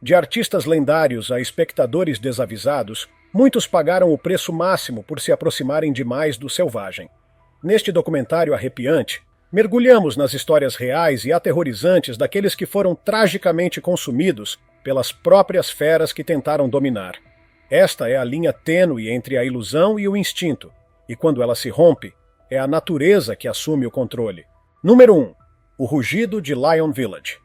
De artistas lendários a espectadores desavisados, muitos pagaram o preço máximo por se aproximarem demais do selvagem. Neste documentário arrepiante, mergulhamos nas histórias reais e aterrorizantes daqueles que foram tragicamente consumidos pelas próprias feras que tentaram dominar. Esta é a linha tênue entre a ilusão e o instinto, e quando ela se rompe, é a natureza que assume o controle. Número 1. O rugido de Lion Village.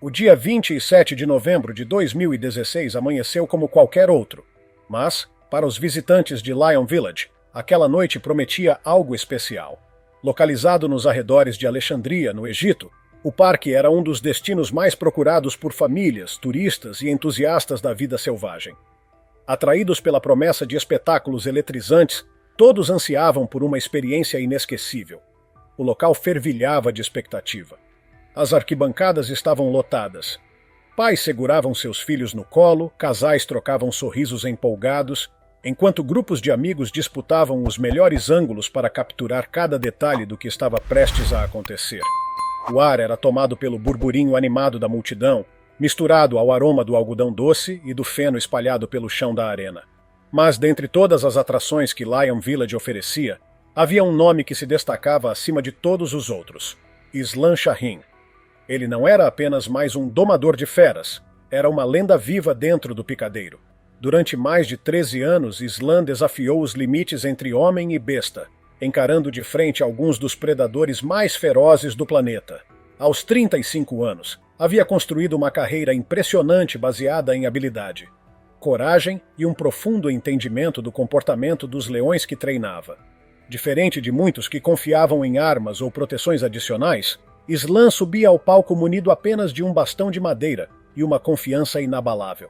O dia 27 de novembro de 2016 amanheceu como qualquer outro, mas, para os visitantes de Lion Village, aquela noite prometia algo especial. Localizado nos arredores de Alexandria, no Egito, o parque era um dos destinos mais procurados por famílias, turistas e entusiastas da vida selvagem. Atraídos pela promessa de espetáculos eletrizantes, todos ansiavam por uma experiência inesquecível. O local fervilhava de expectativa. As arquibancadas estavam lotadas. Pais seguravam seus filhos no colo, casais trocavam sorrisos empolgados, enquanto grupos de amigos disputavam os melhores ângulos para capturar cada detalhe do que estava prestes a acontecer. O ar era tomado pelo burburinho animado da multidão, misturado ao aroma do algodão doce e do feno espalhado pelo chão da arena. Mas, dentre todas as atrações que Lion Village oferecia, havia um nome que se destacava acima de todos os outros: Islan Shahin. Ele não era apenas mais um domador de feras, era uma lenda viva dentro do picadeiro. Durante mais de 13 anos, Islan desafiou os limites entre homem e besta, encarando de frente alguns dos predadores mais ferozes do planeta. Aos 35 anos, havia construído uma carreira impressionante baseada em habilidade, coragem e um profundo entendimento do comportamento dos leões que treinava. Diferente de muitos que confiavam em armas ou proteções adicionais, Islan subia ao palco munido apenas de um bastão de madeira e uma confiança inabalável.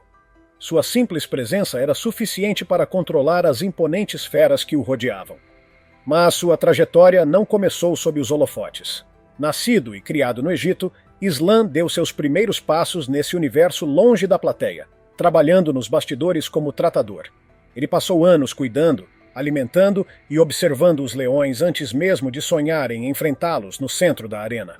Sua simples presença era suficiente para controlar as imponentes feras que o rodeavam. Mas sua trajetória não começou sob os holofotes. Nascido e criado no Egito, Islan deu seus primeiros passos nesse universo longe da plateia, trabalhando nos bastidores como tratador. Ele passou anos cuidando, alimentando e observando os leões antes mesmo de sonhar em enfrentá-los no centro da arena.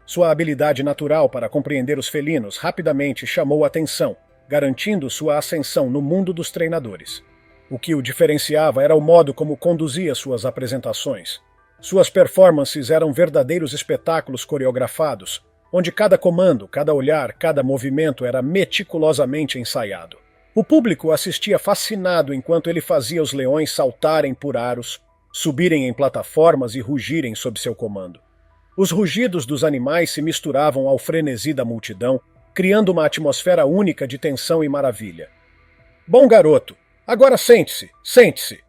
Sua habilidade natural para compreender os felinos rapidamente chamou atenção, garantindo sua ascensão no mundo dos treinadores. O que o diferenciava era o modo como conduzia suas apresentações. Suas performances eram verdadeiros espetáculos coreografados, onde cada comando, cada olhar, cada movimento era meticulosamente ensaiado. O público assistia fascinado enquanto ele fazia os leões saltarem por aros, subirem em plataformas e rugirem sob seu comando. Os rugidos dos animais se misturavam ao frenesi da multidão, criando uma atmosfera única de tensão e maravilha. "Bom garoto, agora sente-se, sente-se!"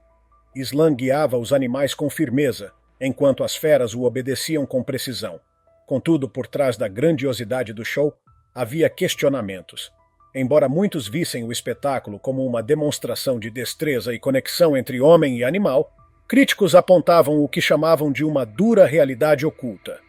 Islan guiava os animais com firmeza, enquanto as feras o obedeciam com precisão. Contudo, por trás da grandiosidade do show, havia questionamentos. Embora muitos vissem o espetáculo como uma demonstração de destreza e conexão entre homem e animal, críticos apontavam o que chamavam de uma dura realidade oculta.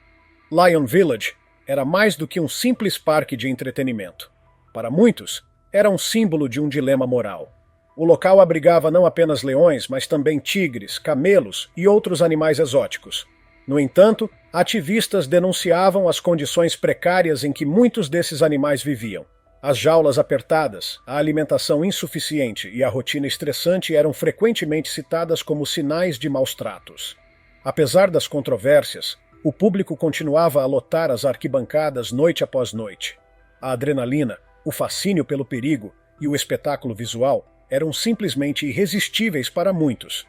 Lion Village era mais do que um simples parque de entretenimento. Para muitos, era um símbolo de um dilema moral. O local abrigava não apenas leões, mas também tigres, camelos e outros animais exóticos. No entanto, ativistas denunciavam as condições precárias em que muitos desses animais viviam. As jaulas apertadas, a alimentação insuficiente e a rotina estressante eram frequentemente citadas como sinais de maus tratos. Apesar das controvérsias, o público continuava a lotar as arquibancadas noite após noite. A adrenalina, o fascínio pelo perigo e o espetáculo visual eram simplesmente irresistíveis para muitos.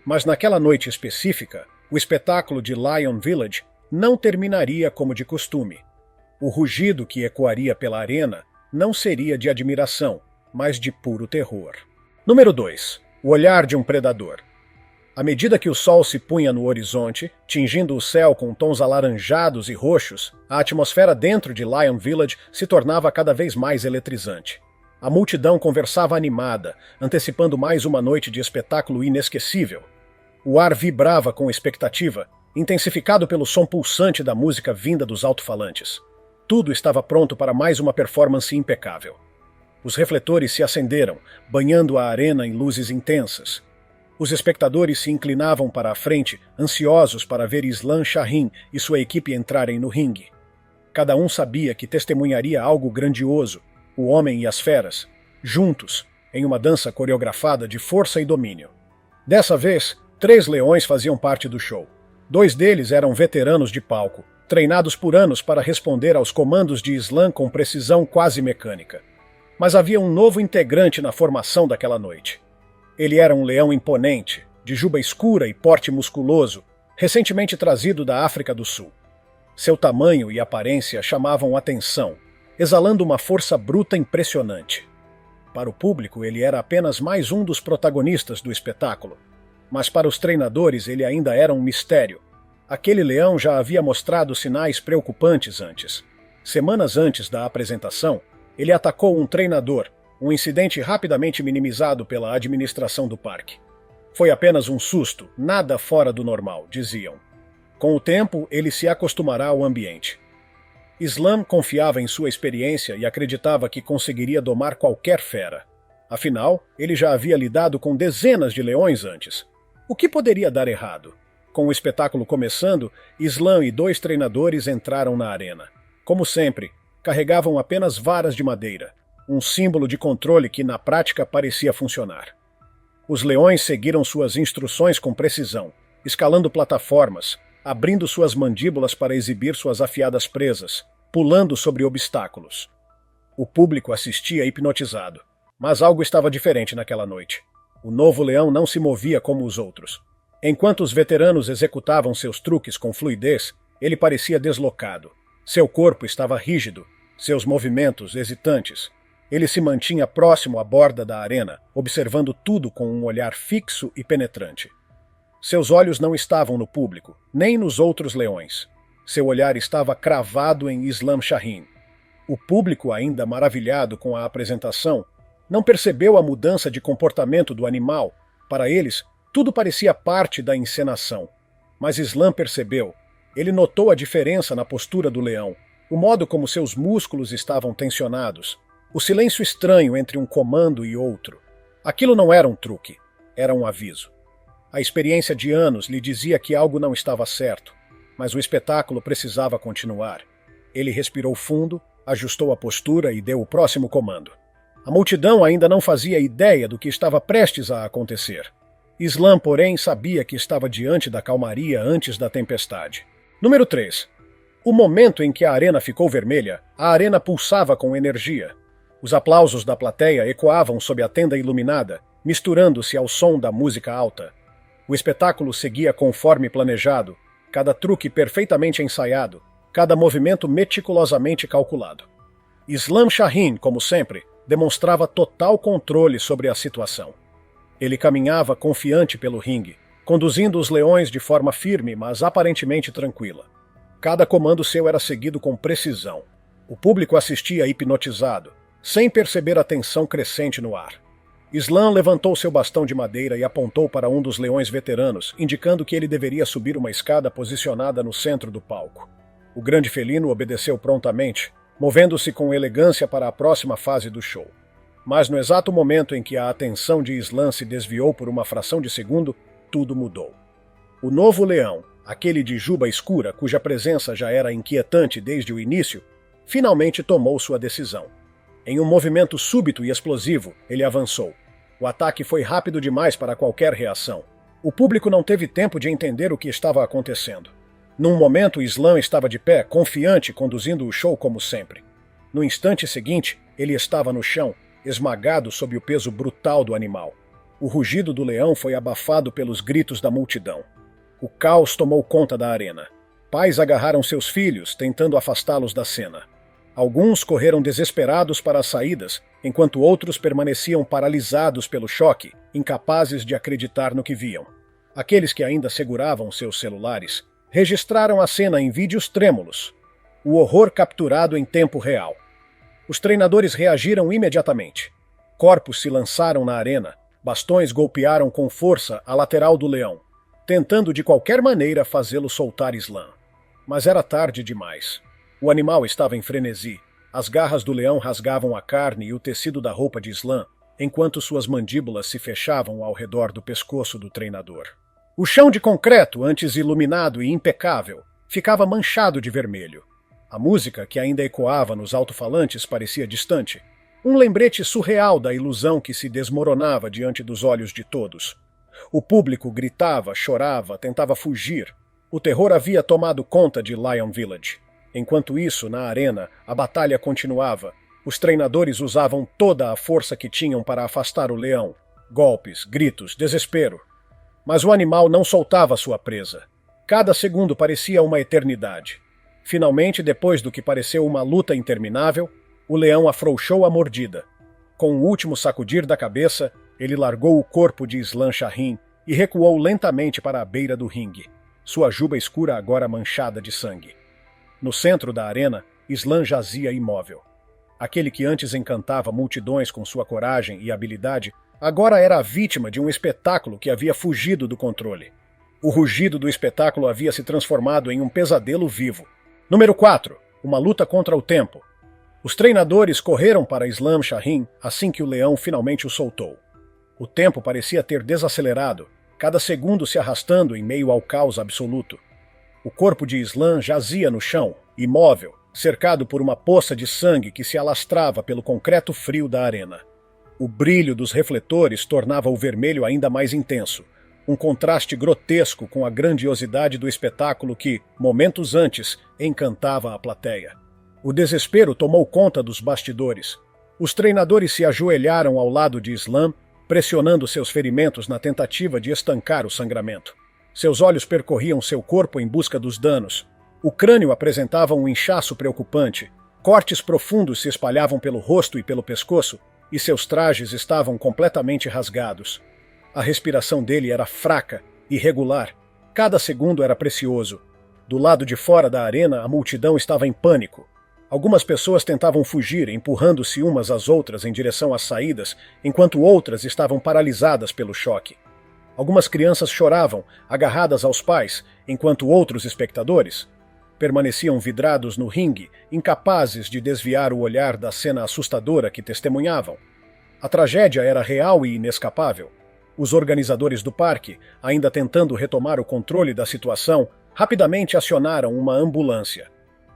Mas naquela noite específica, o espetáculo de Lion Village não terminaria como de costume. O rugido que ecoaria pela arena não seria de admiração, mas de puro terror. Número 2. O olhar de um predador. À medida que o sol se punha no horizonte, tingindo o céu com tons alaranjados e roxos, a atmosfera dentro de Lion Village se tornava cada vez mais eletrizante. A multidão conversava animada, antecipando mais uma noite de espetáculo inesquecível. O ar vibrava com expectativa, intensificado pelo som pulsante da música vinda dos alto-falantes. Tudo estava pronto para mais uma performance impecável. Os refletores se acenderam, banhando a arena em luzes intensas. Os espectadores se inclinavam para a frente, ansiosos para ver Islan Shahin e sua equipe entrarem no ringue. Cada um sabia que testemunharia algo grandioso, O homem e as feras, juntos, em uma dança coreografada de força e domínio. Dessa vez, 3 leões faziam parte do show. 2 deles eram veteranos de palco, treinados por anos para responder aos comandos de Islam com precisão quase mecânica. Mas havia um novo integrante na formação daquela noite. Ele era um leão imponente, de juba escura e porte musculoso, recentemente trazido da África do Sul. Seu tamanho e aparência chamavam atenção, exalando uma força bruta impressionante. Para o público, ele era apenas mais um dos protagonistas do espetáculo. Mas para os treinadores ele ainda era um mistério. Aquele leão já havia mostrado sinais preocupantes antes. Semanas antes da apresentação, ele atacou um treinador, um incidente rapidamente minimizado pela administração do parque. Foi apenas um susto, nada fora do normal, diziam. Com o tempo, ele se acostumará ao ambiente. Islam confiava em sua experiência e acreditava que conseguiria domar qualquer fera. Afinal, ele já havia lidado com dezenas de leões antes. O que poderia dar errado? Com o espetáculo começando, Islam e 2 treinadores entraram na arena. Como sempre, carregavam apenas varas de madeira, um símbolo de controle que na prática parecia funcionar. Os leões seguiram suas instruções com precisão, escalando plataformas, abrindo suas mandíbulas para exibir suas afiadas presas, pulando sobre obstáculos. O público assistia hipnotizado, mas algo estava diferente naquela noite. O novo leão não se movia como os outros. Enquanto os veteranos executavam seus truques com fluidez, ele parecia deslocado. Seu corpo estava rígido, seus movimentos hesitantes. Ele se mantinha próximo à borda da arena, observando tudo com um olhar fixo e penetrante. Seus olhos não estavam no público, nem nos outros leões. Seu olhar estava cravado em Islam Shaheen. O público, ainda maravilhado com a apresentação, não percebeu a mudança de comportamento do animal. Para eles, tudo parecia parte da encenação. Mas Islam percebeu. Ele notou a diferença na postura do leão, o modo como seus músculos estavam tensionados, o silêncio estranho entre um comando e outro. Aquilo não era um truque, era um aviso. A experiência de anos lhe dizia que algo não estava certo, mas o espetáculo precisava continuar. Ele respirou fundo, ajustou a postura e deu o próximo comando. A multidão ainda não fazia ideia do que estava prestes a acontecer. Islam, porém, sabia que estava diante da calmaria antes da tempestade. Número 3. O momento em que a arena ficou vermelha, a arena pulsava com energia. Os aplausos da plateia ecoavam sob a tenda iluminada, misturando-se ao som da música alta. O espetáculo seguia conforme planejado, cada truque perfeitamente ensaiado, cada movimento meticulosamente calculado. Islam Shaheen, como sempre, demonstrava total controle sobre a situação. Ele caminhava confiante pelo ringue, conduzindo os leões de forma firme, mas aparentemente tranquila. Cada comando seu era seguido com precisão. O público assistia hipnotizado, sem perceber a tensão crescente no ar. Islam levantou seu bastão de madeira e apontou para um dos leões veteranos, indicando que ele deveria subir uma escada posicionada no centro do palco. O grande felino obedeceu prontamente, movendo-se com elegância para a próxima fase do show. Mas no exato momento em que a atenção de Islam se desviou por uma fração de segundo, tudo mudou. O novo leão, aquele de juba escura, cuja presença já era inquietante desde o início, finalmente tomou sua decisão. Em um movimento súbito e explosivo, ele avançou. O ataque foi rápido demais para qualquer reação. O público não teve tempo de entender o que estava acontecendo. Num momento, Islam estava de pé, confiante, conduzindo o show como sempre. No instante seguinte, ele estava no chão, esmagado sob o peso brutal do animal. O rugido do leão foi abafado pelos gritos da multidão. O caos tomou conta da arena. Pais agarraram seus filhos, tentando afastá-los da cena. Alguns correram desesperados para as saídas, enquanto outros permaneciam paralisados pelo choque, incapazes de acreditar no que viam. Aqueles que ainda seguravam seus celulares registraram a cena em vídeos trêmulos. O horror capturado em tempo real. Os treinadores reagiram imediatamente. Corpos se lançaram na arena, bastões golpearam com força a lateral do leão, tentando de qualquer maneira fazê-lo soltar Islam. Mas era tarde demais. O animal estava em frenesi. As garras do leão rasgavam a carne e o tecido da roupa de Islam, enquanto suas mandíbulas se fechavam ao redor do pescoço do treinador. O chão de concreto, antes iluminado e impecável, ficava manchado de vermelho. A música, que ainda ecoava nos alto-falantes, parecia distante. Um lembrete surreal da ilusão que se desmoronava diante dos olhos de todos. O público gritava, chorava, tentava fugir. O terror havia tomado conta de Lion Village. Enquanto isso, na arena, a batalha continuava. Os treinadores usavam toda a força que tinham para afastar o leão. Golpes, gritos, desespero. Mas o animal não soltava sua presa. Cada segundo parecia uma eternidade. Finalmente, depois do que pareceu uma luta interminável, o leão afrouxou a mordida. Com o último sacudir da cabeça, ele largou o corpo de Islam Shahin e recuou lentamente para a beira do ringue, sua juba escura agora manchada de sangue. No centro da arena, Islam jazia imóvel. Aquele que antes encantava multidões com sua coragem e habilidade, agora era a vítima de um espetáculo que havia fugido do controle. O rugido do espetáculo havia se transformado em um pesadelo vivo. Número 4. Uma luta contra o tempo. Os treinadores correram para Islam Shahin assim que o leão finalmente o soltou. O tempo parecia ter desacelerado, cada segundo se arrastando em meio ao caos absoluto. O corpo de Islam jazia no chão, imóvel, cercado por uma poça de sangue que se alastrava pelo concreto frio da arena. O brilho dos refletores tornava o vermelho ainda mais intenso, um contraste grotesco com a grandiosidade do espetáculo que, momentos antes, encantava a plateia. O desespero tomou conta dos bastidores. Os treinadores se ajoelharam ao lado de Islam, pressionando seus ferimentos na tentativa de estancar o sangramento. Seus olhos percorriam seu corpo em busca dos danos. O crânio apresentava um inchaço preocupante, cortes profundos se espalhavam pelo rosto e pelo pescoço, e seus trajes estavam completamente rasgados. A respiração dele era fraca, irregular. Cada segundo era precioso. Do lado de fora da arena, a multidão estava em pânico. Algumas pessoas tentavam fugir, empurrando-se umas às outras em direção às saídas, enquanto outras estavam paralisadas pelo choque. Algumas crianças choravam, agarradas aos pais, enquanto outros espectadores permaneciam vidrados no ringue, incapazes de desviar o olhar da cena assustadora que testemunhavam. A tragédia era real e inescapável. Os organizadores do parque, ainda tentando retomar o controle da situação, rapidamente acionaram uma ambulância.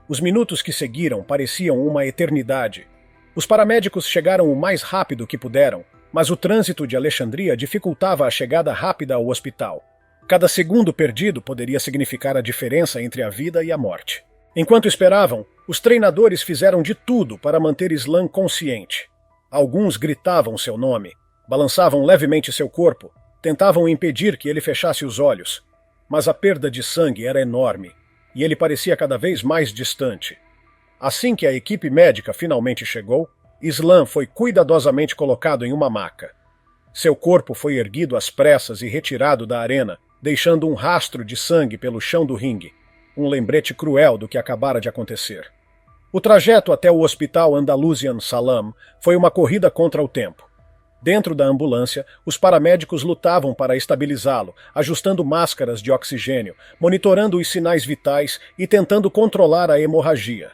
Os minutos que seguiram pareciam uma eternidade. Os paramédicos chegaram o mais rápido que puderam, mas o trânsito de Alexandria dificultava a chegada rápida ao hospital. Cada segundo perdido poderia significar a diferença entre a vida e a morte. Enquanto esperavam, os treinadores fizeram de tudo para manter Islam consciente. Alguns gritavam seu nome, balançavam levemente seu corpo, tentavam impedir que ele fechasse os olhos. Mas a perda de sangue era enorme, e ele parecia cada vez mais distante. Assim que a equipe médica finalmente chegou, Islam foi cuidadosamente colocado em uma maca. Seu corpo foi erguido às pressas e retirado da arena, deixando um rastro de sangue pelo chão do ringue, um lembrete cruel do que acabara de acontecer. O trajeto até o hospital Andalusian Salam foi uma corrida contra o tempo. Dentro da ambulância, os paramédicos lutavam para estabilizá-lo, ajustando máscaras de oxigênio, monitorando os sinais vitais e tentando controlar a hemorragia.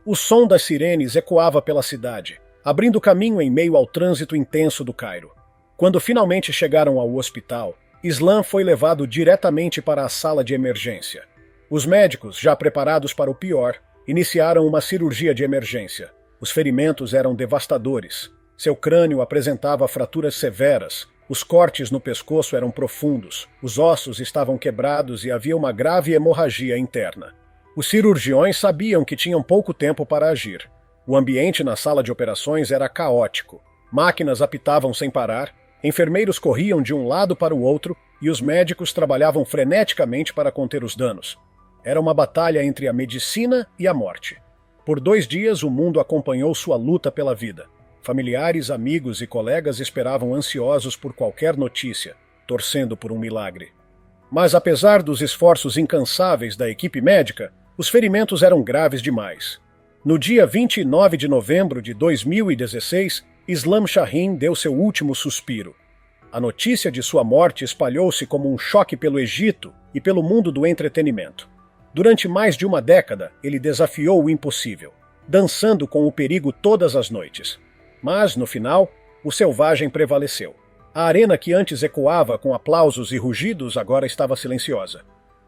O som das sirenes ecoava pela cidade, abrindo caminho em meio ao trânsito intenso do Cairo. Quando finalmente chegaram ao hospital, Islam foi levado diretamente para a sala de emergência. Os médicos, já preparados para o pior, iniciaram uma cirurgia de emergência. Os ferimentos eram devastadores. Seu crânio apresentava fraturas severas, os cortes no pescoço eram profundos, os ossos estavam quebrados e havia uma grave hemorragia interna. Os cirurgiões sabiam que tinham pouco tempo para agir. O ambiente na sala de operações era caótico. Máquinas apitavam sem parar, enfermeiros corriam de um lado para o outro e os médicos trabalhavam freneticamente para conter os danos. Era uma batalha entre a medicina e a morte. Por 2 dias, o mundo acompanhou sua luta pela vida. Familiares, amigos e colegas esperavam ansiosos por qualquer notícia, torcendo por um milagre. Mas apesar dos esforços incansáveis da equipe médica, os ferimentos eram graves demais. No dia 29 de novembro de 2016, Islam Shahin deu seu último suspiro. A notícia de sua morte espalhou-se como um choque pelo Egito e pelo mundo do entretenimento. Durante mais de uma década, ele desafiou o impossível, dançando com o perigo todas as noites. Mas, no final, o selvagem prevaleceu. A arena que antes ecoava com aplausos e rugidos agora estava silenciosa.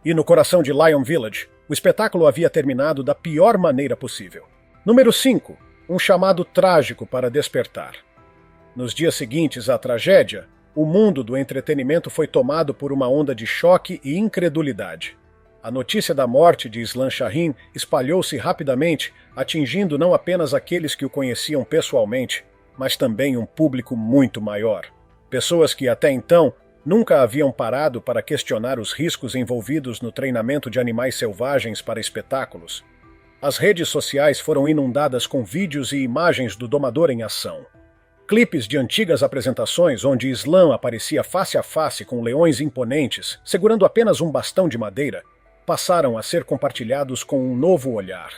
E no coração de Lion Village, o espetáculo havia terminado da pior maneira possível. Número 5. um chamado trágico para despertar. Nos dias seguintes à tragédia, o mundo do entretenimento foi tomado por uma onda de choque e incredulidade. A notícia da morte de Islam Shahin espalhou-se rapidamente, atingindo não apenas aqueles que o conheciam pessoalmente, mas também um público muito maior. Pessoas que até então nunca haviam parado para questionar os riscos envolvidos no treinamento de animais selvagens para espetáculos. As redes sociais foram inundadas com vídeos e imagens do domador em ação. Clipes de antigas apresentações onde Islam aparecia face a face com leões imponentes, segurando apenas um bastão de madeira, passaram a ser compartilhados com um novo olhar.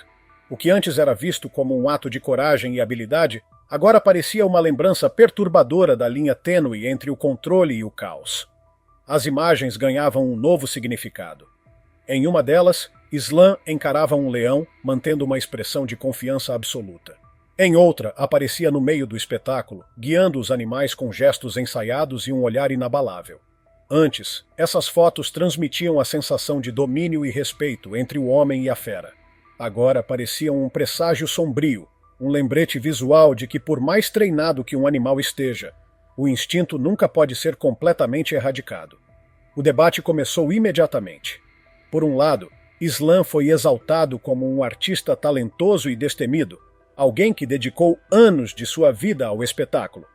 O que antes era visto como um ato de coragem e habilidade, agora parecia uma lembrança perturbadora da linha tênue entre o controle e o caos. As imagens ganhavam um novo significado. Em uma delas, Islam encarava um leão, mantendo uma expressão de confiança absoluta. Em outra, aparecia no meio do espetáculo, guiando os animais com gestos ensaiados e um olhar inabalável. Antes, essas fotos transmitiam a sensação de domínio e respeito entre o homem e a fera. Agora pareciam um presságio sombrio, um lembrete visual de que, por mais treinado que um animal esteja, o instinto nunca pode ser completamente erradicado. O debate começou imediatamente. Por um lado, Islam foi exaltado como um artista talentoso e destemido, alguém que dedicou anos de sua vida ao espetáculo.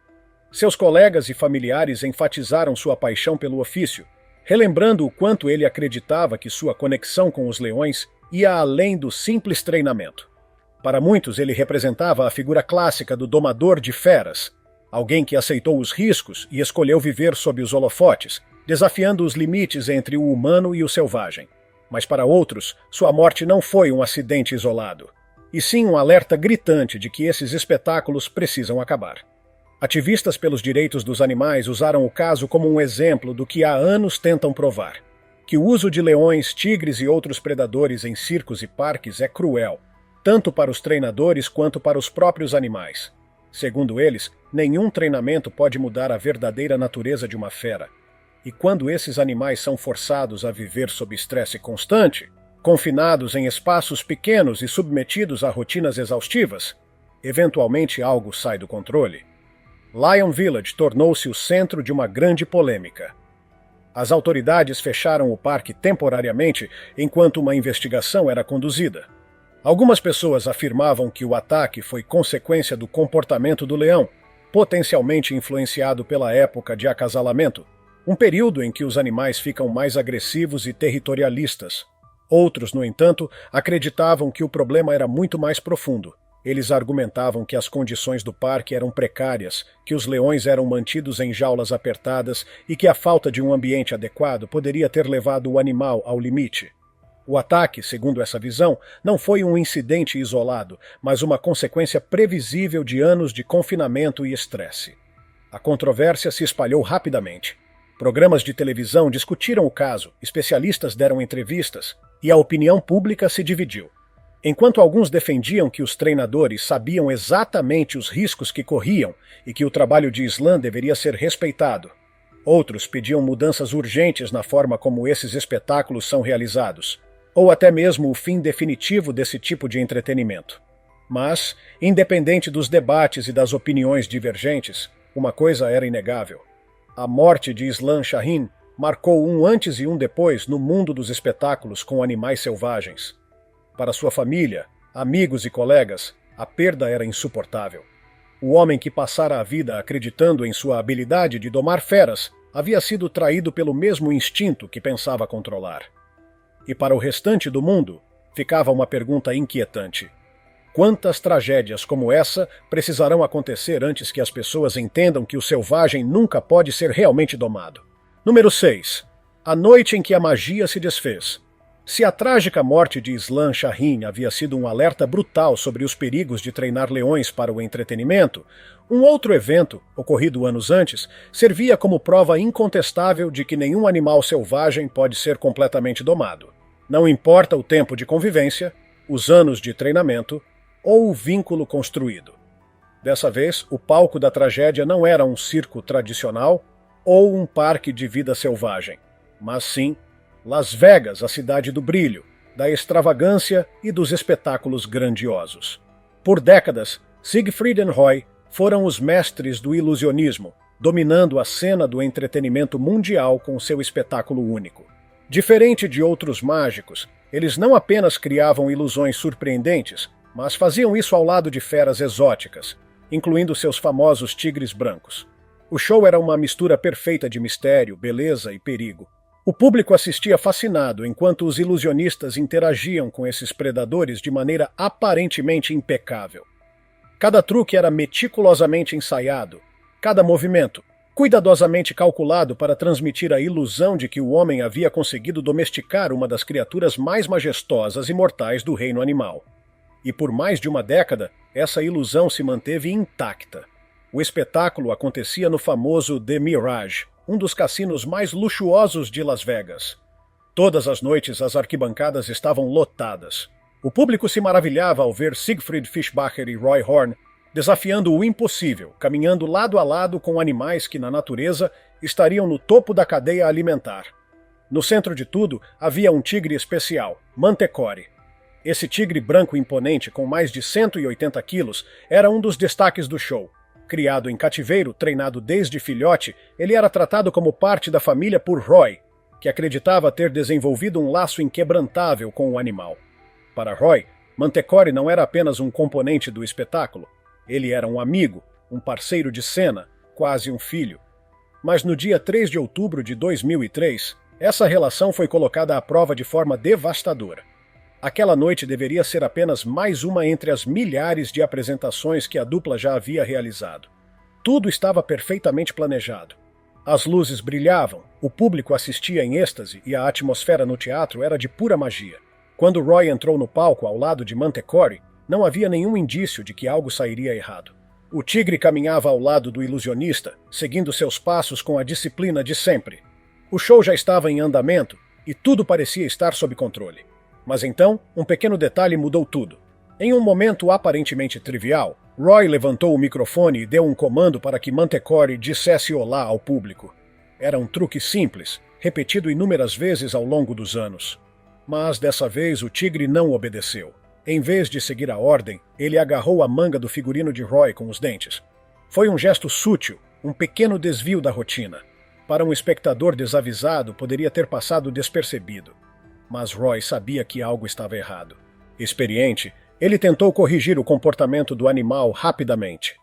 Seus colegas e familiares enfatizaram sua paixão pelo ofício, relembrando o quanto ele acreditava que sua conexão com os leões ia além do simples treinamento. Para muitos, ele representava a figura clássica do domador de feras, alguém que aceitou os riscos e escolheu viver sob os holofotes, desafiando os limites entre o humano e o selvagem. Mas para outros, sua morte não foi um acidente isolado, e sim um alerta gritante de que esses espetáculos precisam acabar. Ativistas pelos direitos dos animais usaram o caso como um exemplo do que há anos tentam provar: que o uso de leões, tigres e outros predadores em circos e parques é cruel, tanto para os treinadores quanto para os próprios animais. Segundo eles, nenhum treinamento pode mudar a verdadeira natureza de uma fera. E quando esses animais são forçados a viver sob estresse constante, confinados em espaços pequenos e submetidos a rotinas exaustivas, eventualmente algo sai do controle. Lion Village tornou-se o centro de uma grande polêmica. As autoridades fecharam o parque temporariamente enquanto uma investigação era conduzida. Algumas pessoas afirmavam que o ataque foi consequência do comportamento do leão, potencialmente influenciado pela época de acasalamento, um período em que os animais ficam mais agressivos e territorialistas. Outros, no entanto, acreditavam que o problema era muito mais profundo. Eles argumentavam que as condições do parque eram precárias, que os leões eram mantidos em jaulas apertadas e que a falta de um ambiente adequado poderia ter levado o animal ao limite. O ataque, segundo essa visão, não foi um incidente isolado, mas uma consequência previsível de anos de confinamento e estresse. A controvérsia se espalhou rapidamente. Programas de televisão discutiram o caso, especialistas deram entrevistas, e a opinião pública se dividiu. Enquanto alguns defendiam que os treinadores sabiam exatamente os riscos que corriam e que o trabalho de Islam deveria ser respeitado, outros pediam mudanças urgentes na forma como esses espetáculos são realizados, ou até mesmo o fim definitivo desse tipo de entretenimento. Mas, independente dos debates e das opiniões divergentes, uma coisa era inegável. A morte de Islam Shahin marcou um antes e um depois no mundo dos espetáculos com animais selvagens. Para sua família, amigos e colegas, a perda era insuportável. O homem que passara a vida acreditando em sua habilidade de domar feras havia sido traído pelo mesmo instinto que pensava controlar. E para o restante do mundo, ficava uma pergunta inquietante: quantas tragédias como essa precisarão acontecer antes que as pessoas entendam que o selvagem nunca pode ser realmente domado? Número 6. A noite em que a magia se desfez. Se a trágica morte de Islam Shahin havia sido um alerta brutal sobre os perigos de treinar leões para o entretenimento, um outro evento, ocorrido anos antes, servia como prova incontestável de que nenhum animal selvagem pode ser completamente domado. Não importa o tempo de convivência, os anos de treinamento ou o vínculo construído. Dessa vez, o palco da tragédia não era um circo tradicional ou um parque de vida selvagem, mas sim Las Vegas, a cidade do brilho, da extravagância e dos espetáculos grandiosos. Por décadas, Siegfried e Roy foram os mestres do ilusionismo, dominando a cena do entretenimento mundial com seu espetáculo único. Diferente de outros mágicos, eles não apenas criavam ilusões surpreendentes, mas faziam isso ao lado de feras exóticas, incluindo seus famosos tigres brancos. O show era uma mistura perfeita de mistério, beleza e perigo. O público assistia fascinado enquanto os ilusionistas interagiam com esses predadores de maneira aparentemente impecável. Cada truque era meticulosamente ensaiado, cada movimento cuidadosamente calculado para transmitir a ilusão de que o homem havia conseguido domesticar uma das criaturas mais majestosas e mortais do reino animal. E por mais de uma década, essa ilusão se manteve intacta. O espetáculo acontecia no famoso The Mirage, um dos cassinos mais luxuosos de Las Vegas. Todas as noites as arquibancadas estavam lotadas. O público se maravilhava ao ver Siegfried Fischbacher e Roy Horn desafiando o impossível, caminhando lado a lado com animais que na natureza estariam no topo da cadeia alimentar. No centro de tudo havia um tigre especial, Mantecore. Esse tigre branco imponente com mais de 180 quilos era um dos destaques do show. Criado em cativeiro, treinado desde filhote, ele era tratado como parte da família por Roy, que acreditava ter desenvolvido um laço inquebrantável com o animal. Para Roy, Mantecore não era apenas um componente do espetáculo. Ele era um amigo, um parceiro de cena, quase um filho. Mas no dia 3 de outubro de 2003, essa relação foi colocada à prova de forma devastadora. Aquela noite deveria ser apenas mais uma entre as milhares de apresentações que a dupla já havia realizado. Tudo estava perfeitamente planejado. As luzes brilhavam, o público assistia em êxtase e a atmosfera no teatro era de pura magia. Quando Roy entrou no palco ao lado de Mantecore, não havia nenhum indício de que algo sairia errado. O tigre caminhava ao lado do ilusionista, seguindo seus passos com a disciplina de sempre. O show já estava em andamento e tudo parecia estar sob controle. Mas então, um pequeno detalhe mudou tudo. Em um momento aparentemente trivial, Roy levantou o microfone e deu um comando para que Mantecore dissesse olá ao público. Era um truque simples, repetido inúmeras vezes ao longo dos anos. Mas dessa vez o tigre não obedeceu. Em vez de seguir a ordem, ele agarrou a manga do figurino de Roy com os dentes. Foi um gesto sutil, um pequeno desvio da rotina. Para um espectador desavisado, poderia ter passado despercebido. Mas Roy sabia que algo estava errado. Experiente, ele tentou corrigir o comportamento do animal rapidamente.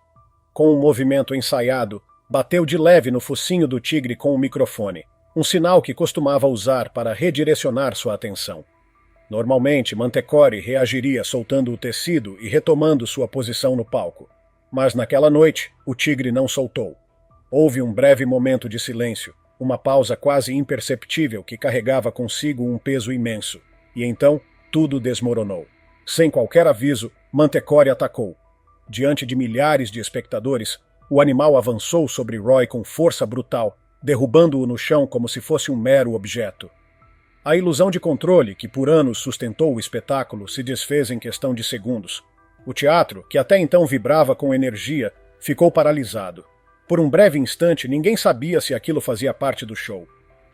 Com um movimento ensaiado, bateu de leve no focinho do tigre com o microfone, um sinal que costumava usar para redirecionar sua atenção. Normalmente, Mantecore reagiria soltando o tecido e retomando sua posição no palco. Mas naquela noite, o tigre não soltou. Houve um breve momento de silêncio, uma pausa quase imperceptível que carregava consigo um peso imenso. E então, tudo desmoronou. Sem qualquer aviso, Mantecore atacou. Diante de milhares de espectadores, o animal avançou sobre Roy com força brutal, derrubando-o no chão como se fosse um mero objeto. A ilusão de controle que por anos sustentou o espetáculo se desfez em questão de segundos. O teatro, que até então vibrava com energia, ficou paralisado. Por um breve instante, ninguém sabia se aquilo fazia parte do show.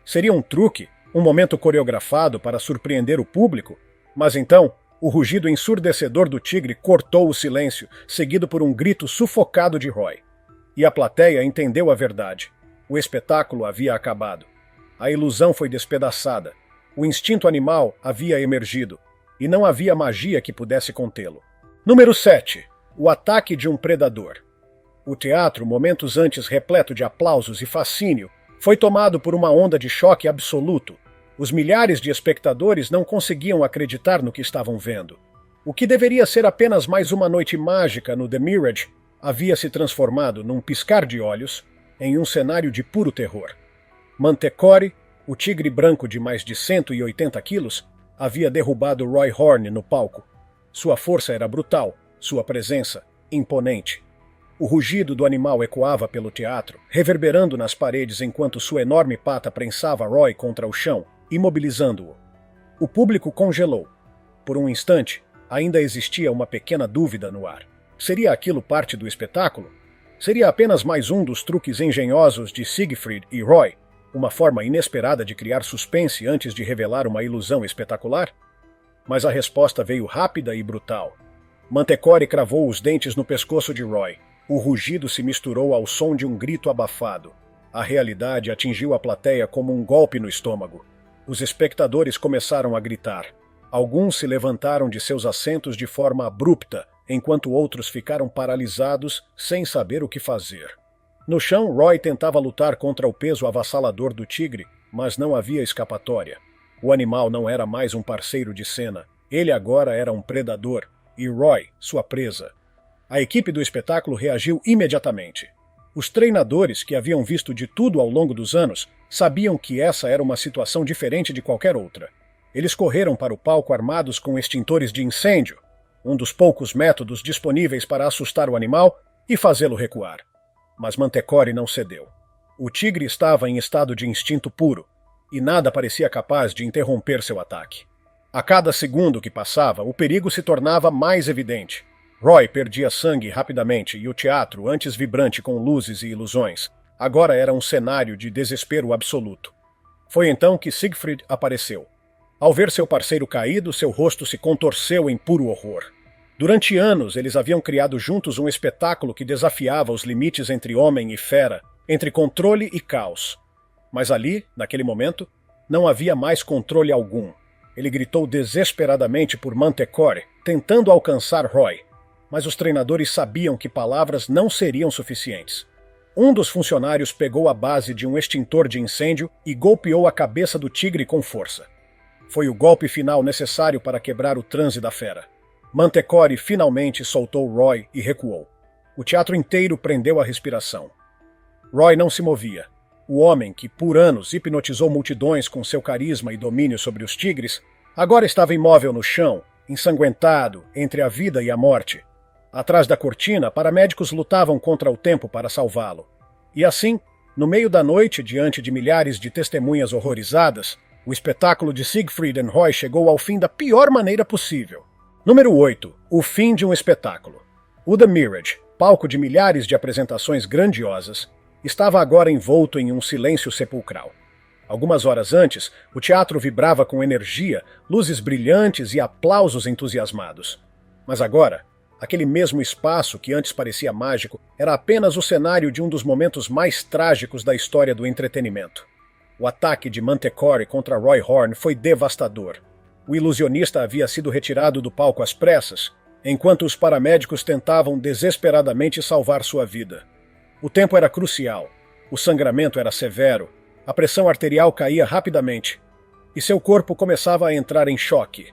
Seria um truque, um momento coreografado para surpreender o público? Mas então, o rugido ensurdecedor do tigre cortou o silêncio, seguido por um grito sufocado de Roy. E a plateia entendeu a verdade. O espetáculo havia acabado. A ilusão foi despedaçada. O instinto animal havia emergido, e não havia magia que pudesse contê-lo. Número 7. O ataque de um predador. O teatro, momentos antes repleto de aplausos e fascínio, foi tomado por uma onda de choque absoluto. Os milhares de espectadores não conseguiam acreditar no que estavam vendo. O que deveria ser apenas mais uma noite mágica no The Mirage havia se transformado, num piscar de olhos, em um cenário de puro terror. Mantecore, o tigre branco de mais de 180 quilos, havia derrubado Roy Horn no palco. Sua força era brutal, sua presença imponente. O rugido do animal ecoava pelo teatro, reverberando nas paredes enquanto sua enorme pata prensava Roy contra o chão, imobilizando-o. O público congelou. Por um instante, ainda existia uma pequena dúvida no ar. Seria aquilo parte do espetáculo? Seria apenas mais um dos truques engenhosos de Siegfried e Roy? Uma forma inesperada de criar suspense antes de revelar uma ilusão espetacular? Mas a resposta veio rápida e brutal. Mantecore cravou os dentes no pescoço de Roy. O rugido se misturou ao som de um grito abafado. A realidade atingiu a plateia como um golpe no estômago. Os espectadores começaram a gritar. Alguns se levantaram de seus assentos de forma abrupta, enquanto outros ficaram paralisados, sem saber o que fazer. No chão, Roy tentava lutar contra o peso avassalador do tigre, mas não havia escapatória. O animal não era mais um parceiro de cena. Ele agora era um predador, e Roy, sua presa. A equipe do espetáculo reagiu imediatamente. Os treinadores, que haviam visto de tudo ao longo dos anos, sabiam que essa era uma situação diferente de qualquer outra. Eles correram para o palco armados com extintores de incêndio, um dos poucos métodos disponíveis para assustar o animal e fazê-lo recuar. Mas Mantecore não cedeu. O tigre estava em estado de instinto puro, e nada parecia capaz de interromper seu ataque. A cada segundo que passava, o perigo se tornava mais evidente. Roy perdia sangue rapidamente e o teatro, antes vibrante com luzes e ilusões, agora era um cenário de desespero absoluto. Foi então que Siegfried apareceu. Ao ver seu parceiro caído, seu rosto se contorceu em puro horror. Durante anos, eles haviam criado juntos um espetáculo que desafiava os limites entre homem e fera, entre controle e caos. Mas ali, naquele momento, não havia mais controle algum. Ele gritou desesperadamente por Mantecore, tentando alcançar Roy. Mas os treinadores sabiam que palavras não seriam suficientes. Um dos funcionários pegou a base de um extintor de incêndio e golpeou a cabeça do tigre com força. Foi o golpe final necessário para quebrar o transe da fera. Mantecore finalmente soltou Roy e recuou. O teatro inteiro prendeu a respiração. Roy não se movia. O homem que, por anos, hipnotizou multidões com seu carisma e domínio sobre os tigres, agora estava imóvel no chão, ensanguentado, entre a vida e a morte. Atrás da cortina, paramédicos lutavam contra o tempo para salvá-lo. E assim, no meio da noite, diante de milhares de testemunhas horrorizadas, o espetáculo de Siegfried and Roy chegou ao fim da pior maneira possível. Número 8. O fim de um espetáculo. O The Mirage, palco de milhares de apresentações grandiosas, estava agora envolto em um silêncio sepulcral. Algumas horas antes, o teatro vibrava com energia, luzes brilhantes e aplausos entusiasmados. Mas agora, aquele mesmo espaço que antes parecia mágico era apenas o cenário de um dos momentos mais trágicos da história do entretenimento. O ataque de Mantecore contra Roy Horn foi devastador. O ilusionista havia sido retirado do palco às pressas, enquanto os paramédicos tentavam desesperadamente salvar sua vida. O tempo era crucial, o sangramento era severo, a pressão arterial caía rapidamente, e seu corpo começava a entrar em choque.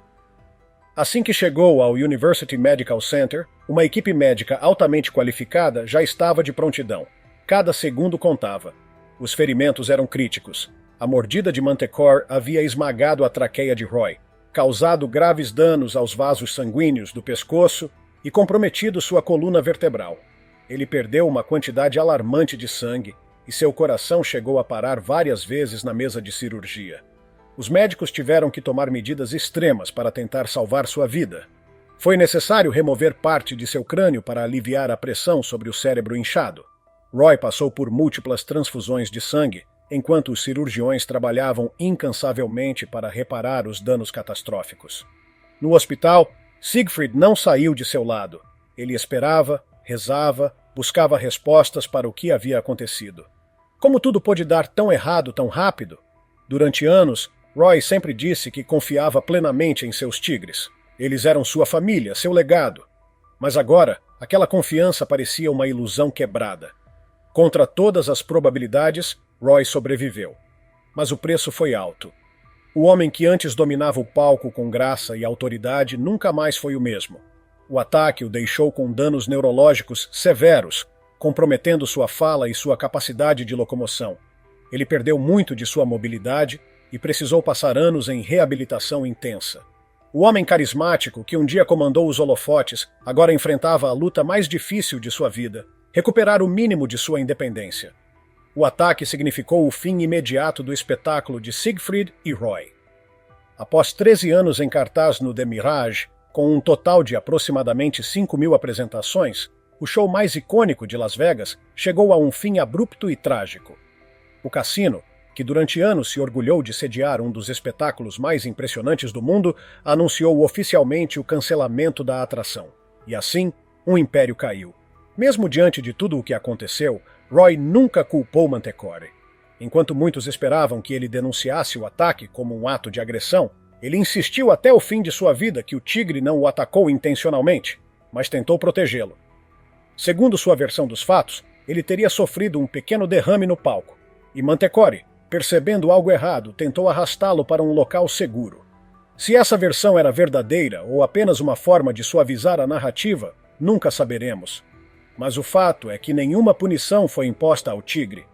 Assim que chegou ao University Medical Center, uma equipe médica altamente qualificada já estava de prontidão. Cada segundo contava. Os ferimentos eram críticos. A mordida de Mantecore havia esmagado a traqueia de Roy, causado graves danos aos vasos sanguíneos do pescoço e comprometido sua coluna vertebral. Ele perdeu uma quantidade alarmante de sangue e seu coração chegou a parar várias vezes na mesa de cirurgia. Os médicos tiveram que tomar medidas extremas para tentar salvar sua vida. Foi necessário remover parte de seu crânio para aliviar a pressão sobre o cérebro inchado. Roy passou por múltiplas transfusões de sangue, enquanto os cirurgiões trabalhavam incansavelmente para reparar os danos catastróficos. No hospital, Siegfried não saiu de seu lado. Ele esperava, rezava, buscava respostas para o que havia acontecido. Como tudo pôde dar tão errado tão rápido? Durante anos, Roy sempre disse que confiava plenamente em seus tigres. Eles eram sua família, seu legado. Mas agora, aquela confiança parecia uma ilusão quebrada. Contra todas as probabilidades, Roy sobreviveu. Mas o preço foi alto. O homem que antes dominava o palco com graça e autoridade nunca mais foi o mesmo. O ataque o deixou com danos neurológicos severos, comprometendo sua fala e sua capacidade de locomoção. Ele perdeu muito de sua mobilidade e precisou passar anos em reabilitação intensa. O homem carismático que um dia comandou os holofotes agora enfrentava a luta mais difícil de sua vida, recuperar o mínimo de sua independência. O ataque significou o fim imediato do espetáculo de Siegfried e Roy. Após 13 anos em cartaz no The Mirage, com um total de aproximadamente 5.000 apresentações, o show mais icônico de Las Vegas chegou a um fim abrupto e trágico. O cassino, que durante anos se orgulhou de sediar um dos espetáculos mais impressionantes do mundo, anunciou oficialmente o cancelamento da atração. E assim, um império caiu. Mesmo diante de tudo o que aconteceu, Roy nunca culpou Manticore. Enquanto muitos esperavam que ele denunciasse o ataque como um ato de agressão, ele insistiu até o fim de sua vida que o tigre não o atacou intencionalmente, mas tentou protegê-lo. Segundo sua versão dos fatos, ele teria sofrido um pequeno derrame no palco, e Manticore, percebendo algo errado, tentou arrastá-lo para um local seguro. Se essa versão era verdadeira ou apenas uma forma de suavizar a narrativa, nunca saberemos. Mas o fato é que nenhuma punição foi imposta ao tigre.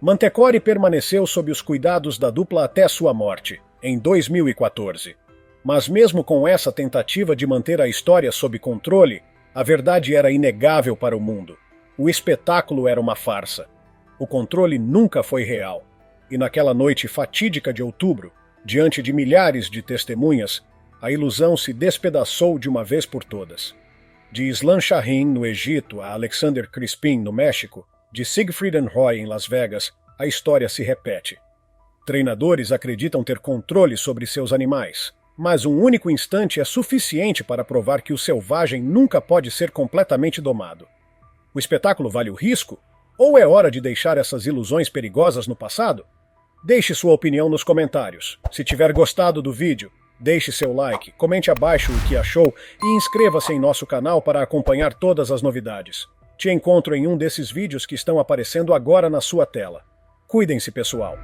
Manticore permaneceu sob os cuidados da dupla até sua morte, em 2014. Mas mesmo com essa tentativa de manter a história sob controle, a verdade era inegável para o mundo. O espetáculo era uma farsa. O controle nunca foi real. E naquela noite fatídica de outubro, diante de milhares de testemunhas, a ilusão se despedaçou de uma vez por todas. De Islam Shahin, no Egito, a Alexander Crispin, no México, de Siegfried and Roy, em Las Vegas, a história se repete. Treinadores acreditam ter controle sobre seus animais, mas um único instante é suficiente para provar que o selvagem nunca pode ser completamente domado. O espetáculo vale o risco? Ou é hora de deixar essas ilusões perigosas no passado? Deixe sua opinião nos comentários. Se tiver gostado do vídeo, deixe seu like, comente abaixo o que achou e inscreva-se em nosso canal para acompanhar todas as novidades. Te encontro em um desses vídeos que estão aparecendo agora na sua tela. Cuidem-se, pessoal!